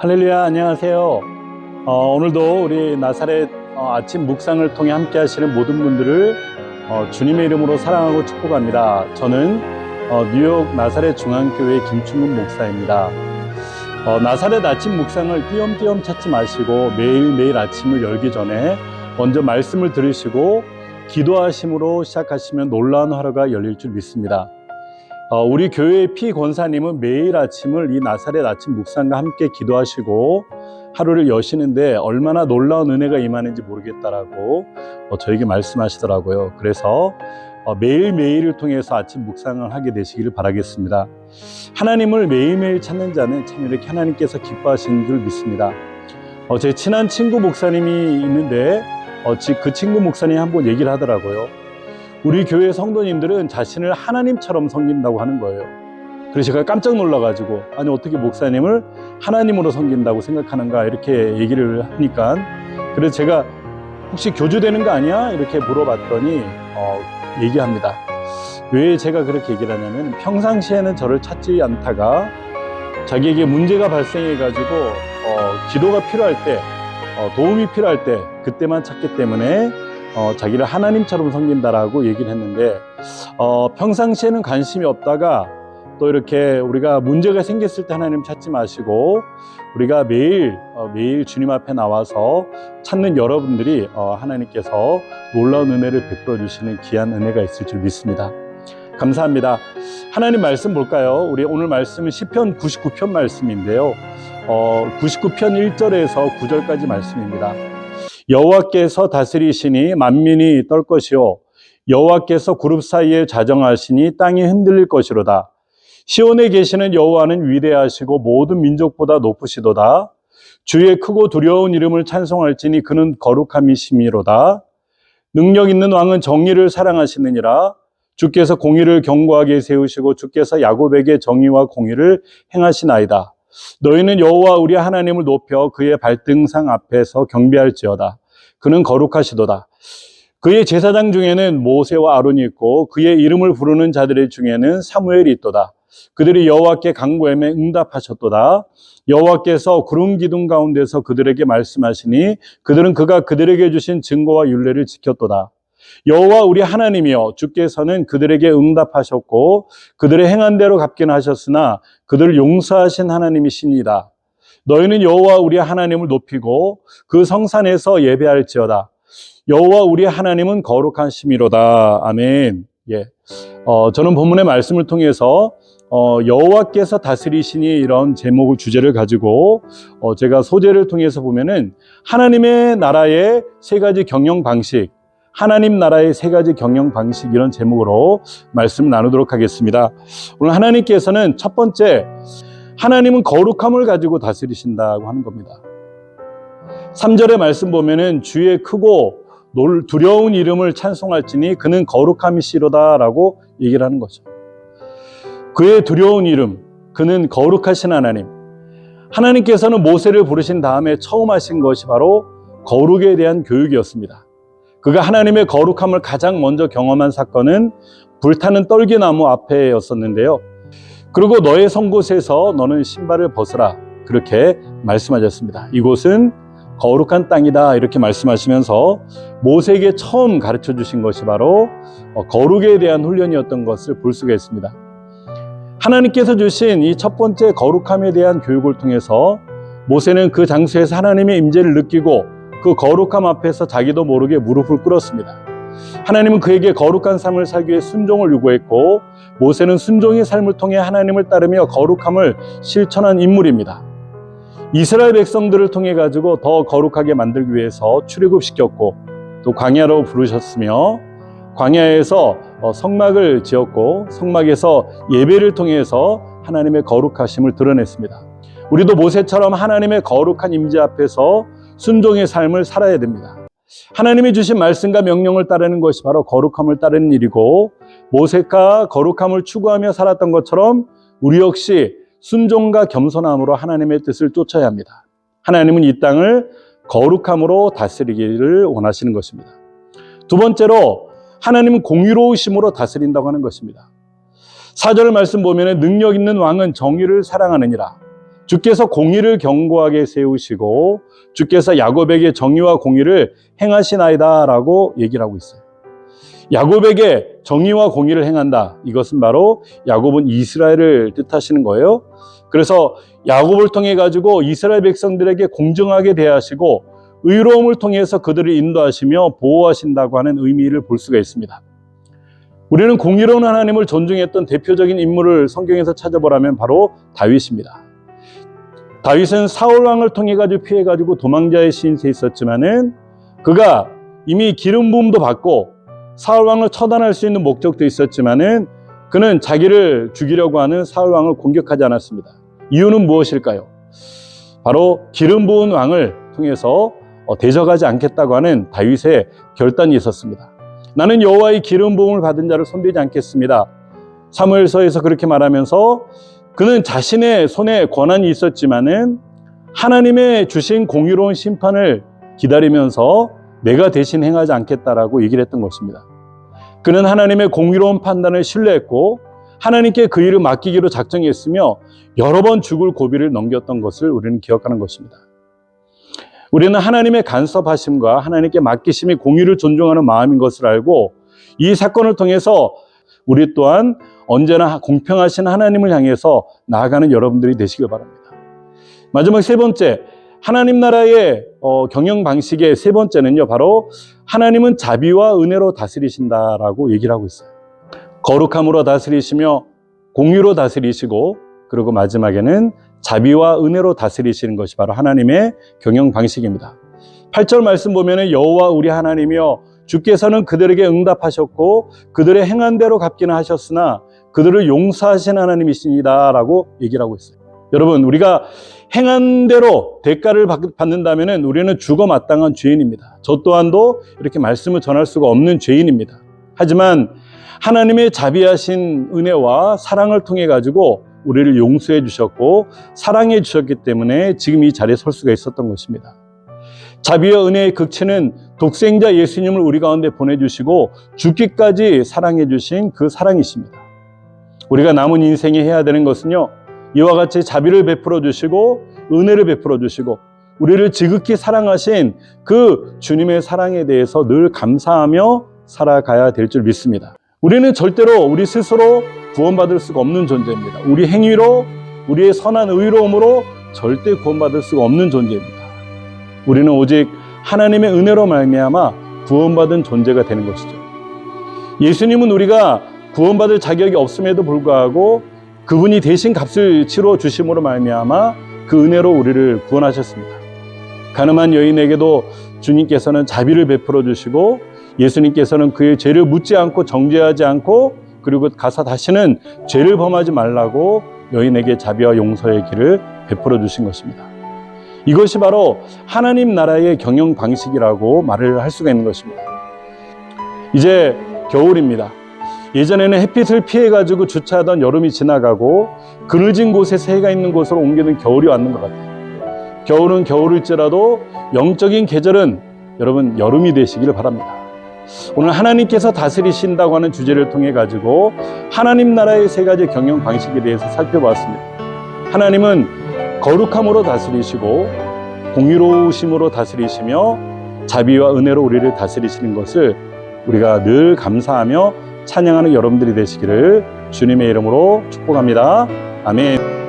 할렐루야, 안녕하세요. 오늘도 우리 나사렛 아침 묵상을 통해 함께 하시는 모든 분들을 주님의 이름으로 사랑하고 축복합니다. 저는 뉴욕 나사렛 중앙교회 김충근 목사입니다. 나사렛 아침 묵상을 띄엄띄엄 찾지 마시고 매일매일 아침을 열기 전에 먼저 말씀을 들으시고 기도하심으로 시작하시면 놀라운 하루가 열릴 줄 믿습니다. 우리 교회의 피 권사님은 매일 아침을 이 나사렛 아침 묵상과 함께 기도하시고 하루를 여시는데 얼마나 놀라운 은혜가 임하는지 모르겠다라고 저에게 말씀하시더라고요. 그래서 매일매일을 통해서 아침 묵상을 하게 되시기를 바라겠습니다. 하나님을 매일매일 찾는 자는 참 이렇게 하나님께서 기뻐하시는 줄 믿습니다. 제 친한 친구 목사님이 있는데 그 친구 목사님이 한번 얘기를 하더라고요. 우리 교회 성도님들은 자신을 하나님처럼 섬긴다고 하는 거예요. 그래서 제가 깜짝 놀라가지고 아니 어떻게 목사님을 하나님으로 섬긴다고 생각하는가 이렇게 얘기를 하니까, 그래서 제가 혹시 교주되는 거 아니야? 이렇게 물어봤더니 얘기합니다. 왜 제가 그렇게 얘기를 하냐면 평상시에는 저를 찾지 않다가 자기에게 문제가 발생해가지고 기도가 필요할 때 도움이 필요할 때 그때만 찾기 때문에 자기를 하나님처럼 섬긴다라고 얘기를 했는데, 평상시에는 관심이 없다가 또 이렇게 우리가 문제가 생겼을 때 하나님 찾지 마시고 우리가 매일 주님 앞에 나와서 찾는 여러분들이 하나님께서 놀라운 은혜를 베풀어 주시는 귀한 은혜가 있을 줄 믿습니다. 감사합니다. 하나님 말씀 볼까요? 우리 오늘 말씀은 시편 99편 말씀인데요. 99편 1절에서 9절까지 말씀입니다. 여호와께서 다스리시니 만민이 떨 것이요 여호와께서 그룹 사이에 자정하시니 땅이 흔들릴 것이로다. 시온에 계시는 여호와는 위대하시고 모든 민족보다 높으시도다. 주의 크고 두려운 이름을 찬송할지니 그는 거룩함이시미로다. 능력 있는 왕은 정의를 사랑하시느니라. 주께서 공의를 견고하게 세우시고 주께서 야곱에게 정의와 공의를 행하시나이다. 너희는 여호와 우리 하나님을 높여 그의 발등상 앞에서 경배할지어다. 그는 거룩하시도다. 그의 제사장 중에는 모세와 아론이 있고 그의 이름을 부르는 자들 중에는 사무엘이 있도다. 그들이 여호와께 간구하며 응답하셨도다. 여호와께서 구름 기둥 가운데서 그들에게 말씀하시니 그들은 그가 그들에게 주신 증거와 율례를 지켰도다. 여호와 우리 하나님이여 주께서는 그들에게 응답하셨고 그들의 행한 대로 갚긴 하셨으나 그들을 용서하신 하나님이시니이다. 너희는 여호와 우리 하나님을 높이고 그 성산에서 예배할지어다. 여호와 우리 하나님은 거룩하심이로다. 아멘. 저는 본문의 말씀을 통해서 여호와께서 다스리시니 이런 제목을 주제를 가지고 제가 소재를 통해서 보면은 하나님의 나라의 세 가지 경영 방식, 하나님 나라의 세 가지 경영 방식, 이런 제목으로 말씀을 나누도록 하겠습니다. 오늘 하나님께서는 첫 번째, 하나님은 거룩함을 가지고 다스리신다고 하는 겁니다. 3절의 말씀 보면은 주의 크고 두려운 이름을 찬송할지니 그는 거룩함이시로다라고 얘기를 하는 거죠. 그의 두려운 이름, 그는 거룩하신 하나님. 하나님께서는 모세를 부르신 다음에 처음 하신 것이 바로 거룩에 대한 교육이었습니다. 그가 하나님의 거룩함을 가장 먼저 경험한 사건은 불타는 떨기나무 앞에였었는데요. 그리고 너의 선 곳에서 너는 신발을 벗으라, 그렇게 말씀하셨습니다. 이곳은 거룩한 땅이다, 이렇게 말씀하시면서 모세에게 처음 가르쳐 주신 것이 바로 거룩에 대한 훈련이었던 것을 볼 수가 있습니다. 하나님께서 주신 이 첫 번째 거룩함에 대한 교육을 통해서 모세는 그 장소에서 하나님의 임재를 느끼고 그 거룩함 앞에서 자기도 모르게 무릎을 꿇었습니다. 하나님은 그에게 거룩한 삶을 살기 위해 순종을 요구했고 모세는 순종의 삶을 통해 하나님을 따르며 거룩함을 실천한 인물입니다. 이스라엘 백성들을 통해 가지고 더 거룩하게 만들기 위해서 출애굽시켰고 또 광야로 부르셨으며 광야에서 성막을 지었고 성막에서 예배를 통해서 하나님의 거룩하심을 드러냈습니다. 우리도 모세처럼 하나님의 거룩한 임재 앞에서 순종의 삶을 살아야 됩니다. 하나님이 주신 말씀과 명령을 따르는 것이 바로 거룩함을 따르는 일이고, 모세가 거룩함을 추구하며 살았던 것처럼 우리 역시 순종과 겸손함으로 하나님의 뜻을 쫓아야 합니다. 하나님은 이 땅을 거룩함으로 다스리기를 원하시는 것입니다. 두 번째로, 하나님은 공의로우심으로 다스린다고 하는 것입니다. 4절 말씀 보면 능력 있는 왕은 정의를 사랑하느니라. 주께서 공의를 견고하게 세우시고 주께서 야곱에게 정의와 공의를 행하시나이다 라고 얘기를 하고 있어요. 야곱에게 정의와 공의를 행한다. 이것은 바로 야곱은 이스라엘을 뜻하시는 거예요. 그래서 야곱을 통해 가지고 이스라엘 백성들에게 공정하게 대하시고 의로움을 통해서 그들을 인도하시며 보호하신다고 하는 의미를 볼 수가 있습니다. 우리는 공의로운 하나님을 존중했던 대표적인 인물을 성경에서 찾아보라면 바로 다윗입니다. 다윗은 사울 왕을 통해 가지고 피해 가지고 도망자의 신세에 있었지만은 그가 이미 기름 부음도 받고 사울 왕을 처단할 수 있는 목적도 있었지만은 그는 자기를 죽이려고 하는 사울 왕을 공격하지 않았습니다. 이유는 무엇일까요? 바로 기름 부은 왕을 통해서 대적하지 않겠다고 하는 다윗의 결단이 있었습니다. 나는 여호와의 기름 부음을 받은 자를 손대지 않겠습니다. 사무엘서에서 그렇게 말하면서 그는 자신의 손에 권한이 있었지만은 하나님의 주신 공의로운 심판을 기다리면서 내가 대신 행하지 않겠다라고 얘기를 했던 것입니다. 그는 하나님의 공의로운 판단을 신뢰했고 하나님께 그 일을 맡기기로 작정했으며 여러 번 죽을 고비를 넘겼던 것을 우리는 기억하는 것입니다. 우리는 하나님의 간섭하심과 하나님께 맡기심이 공의를 존중하는 마음인 것을 알고 이 사건을 통해서 우리 또한 언제나 공평하신 하나님을 향해서 나아가는 여러분들이 되시길 바랍니다. 마지막 세 번째, 하나님 나라의 경영 방식의 세 번째는요, 바로 하나님은 자비와 은혜로 다스리신다라고 얘기를 하고 있어요. 거룩함으로 다스리시며 공의로 다스리시고 그리고 마지막에는 자비와 은혜로 다스리시는 것이 바로 하나님의 경영 방식입니다. 8절 말씀 보면은 여호와 우리 하나님이여 주께서는 그들에게 응답하셨고 그들의 행한 대로 갚기는 하셨으나 그들을 용서하신 하나님이시니다 라고 얘기를 하고 있어요. 여러분, 우리가 행한 대로 대가를 받는다면 우리는 죽어 마땅한 죄인입니다. 저 또한도 이렇게 말씀을 전할 수가 없는 죄인입니다. 하지만 하나님의 자비하신 은혜와 사랑을 통해 가지고 우리를 용서해 주셨고 사랑해 주셨기 때문에 지금 이 자리에 설 수가 있었던 것입니다. 자비와 은혜의 극치는 독생자 예수님을 우리 가운데 보내주시고 죽기까지 사랑해 주신 그 사랑이십니다. 우리가 남은 인생에 해야 되는 것은요, 이와 같이 자비를 베풀어 주시고 은혜를 베풀어 주시고 우리를 지극히 사랑하신 그 주님의 사랑에 대해서 늘 감사하며 살아가야 될 줄 믿습니다. 우리는 절대로 우리 스스로 구원받을 수가 없는 존재입니다. 우리 행위로, 우리의 선한 의로움으로 절대 구원받을 수가 없는 존재입니다. 우리는 오직 하나님의 은혜로 말미암아 구원받은 존재가 되는 것이죠. 예수님은 우리가 구원받을 자격이 없음에도 불구하고 그분이 대신 값을 치러 주심으로 말미암아 그 은혜로 우리를 구원하셨습니다. 가늠한 여인에게도 주님께서는 자비를 베풀어 주시고 예수님께서는 그의 죄를 묻지 않고 정죄하지 않고 그리고 가서 다시는 죄를 범하지 말라고 여인에게 자비와 용서의 길을 베풀어 주신 것입니다. 이것이 바로 하나님 나라의 경영 방식이라고 말을 할 수가 있는 것입니다. 이제 겨울입니다. 예전에는 햇빛을 피해가지고 주차하던 여름이 지나가고 그늘진 곳에서 해가 있는 곳으로 옮기는 겨울이 왔는 것 같아요. 겨울은 겨울일지라도 영적인 계절은 여러분 여름이 되시기를 바랍니다. 오늘 하나님께서 다스리신다고 하는 주제를 통해 가지고 하나님 나라의 세 가지 경영 방식에 대해서 살펴봤습니다. 하나님은 거룩함으로 다스리시고 공의로우심으로 다스리시며 자비와 은혜로 우리를 다스리시는 것을 우리가 늘 감사하며 찬양하는 여러분들이 되시기를 주님의 이름으로 축복합니다. 아멘.